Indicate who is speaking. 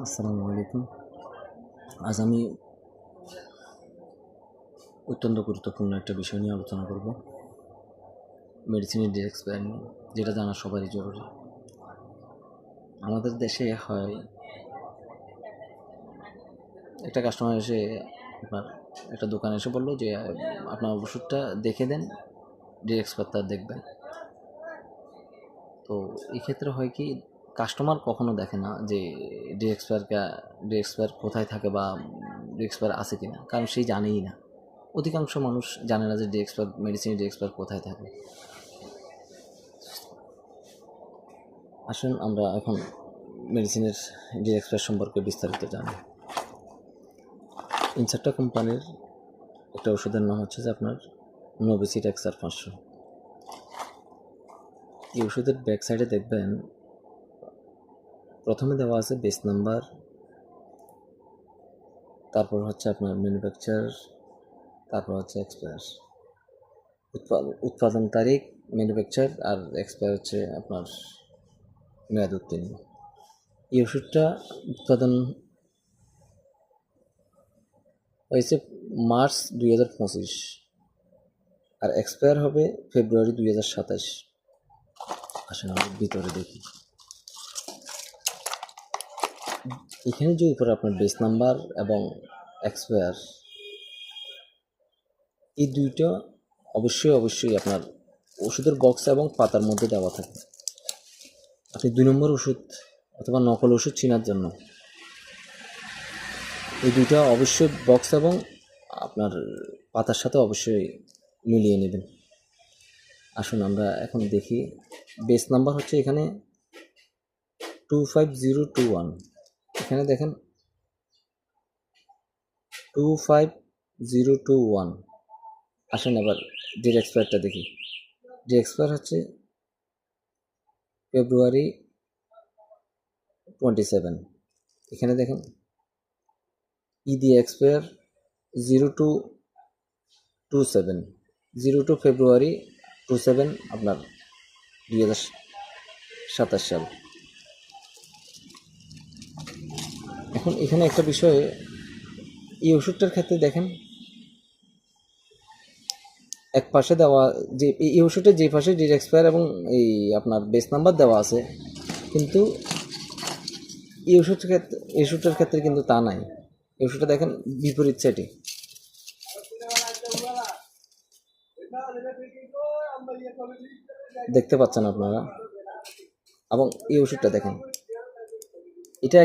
Speaker 1: আসসালামু আলাইকুম। আজ আমি অত্যন্ত গুরুত্বপূর্ণ একটা বিষয় নিয়ে আলোচনা করব, মেডিসিনের ডেট এক্সপায়ার নিয়ে, যেটা জানা সবারই জরুরি। আমাদের দেশে হয় একটা কাস্টমার এসে আপনার একটা দোকানে এসে বললো যে আপনার ওষুধটা দেখে দেন, ডেট এক্সপায়ারটা দেখবেন। তো এই ক্ষেত্রে হয় কি, কাস্টমার কখনো দেখে না যে ডেট এক্সপায়ার কোথায় থাকে বা ডেট এক্সপায়ার আছে কিনা, কারণ সেই জানেই না। অধিকাংশ মানুষ জানে না যে মেডিসিনের ডেট এক্সপায়ার কোথায় থাকে। আসুন আমরা এখন মেডিসিনের ডেট এক্সপায়ার সম্পর্কে বিস্তারিত জানি। ইনসার্টা কোম্পানির একটা ওষুধের নাম হচ্ছে যে আপনার নোভিসিডেক্সার 500। এই ওষুধের ব্যাক সাইডে দেখবেন প্রথমে দেওয়া আছে বেস নাম্বার, তারপর হচ্ছে আপনার ম্যানুফ্যাকচার, তারপর হচ্ছে এক্সপায়ার, উৎপাদন তারিখ, ম্যানুফ্যাকচার, আর এক্সপায়ার হচ্ছে আপনার মেয়াদ উত্তীর্ণ। এই ওষুধটা উৎপাদন হয়েছে মার্চ 2025 আর এক্সপায়ার হবে ফেব্রুয়ারি 2027। আসেন আমরা ভিতরে দেখি। এখানে যে উপরে আপনার বেস নাম্বার এবং এক্সপায়ার, এই দুইটা অবশ্যই আপনার ওষুধের বক্স এবং পাতার মধ্যে দেওয়া থাকে। আপনি 2 নম্বর ওষুধ অথবা নকল ওষুধ চেনার জন্য এই দুইটা অবশ্যই বক্স এবং আপনার পাতার সাথে অবশ্যই মিলিয়ে নেবেন। আসুন আমরা এখন দেখি। বেস নাম্বার হচ্ছে এখানে 25021, এখানে দেখেন 25021। আসেন এবার ডেট এক্সপায়ারটা দেখি। ডেট এক্সপায়ার হচ্ছে ফেব্রুয়ারি 27। এখানে দেখেন ইডি এক্সপায়ার 0227, 02 ফেব্রুয়ারি 27 আপনার 2027 সাল। এখন এখানে একটা বিষয়, এই ওষুধটার ক্ষেত্রে দেখেন এক পাশে দেওয়া যে এই ওষুধের যে পাশে ডেট এক্সপায়ার এবং এই আপনার বেস নাম্বার দেওয়া আছে, কিন্তু এই ওষুধটার ক্ষেত্রে কিন্তু তা নাই। এই ওষুধটা দেখেন বিপরীত সাইডে দেখতে পাচ্ছেন আপনারা, এবং এই ওষুধটা দেখেন, এটা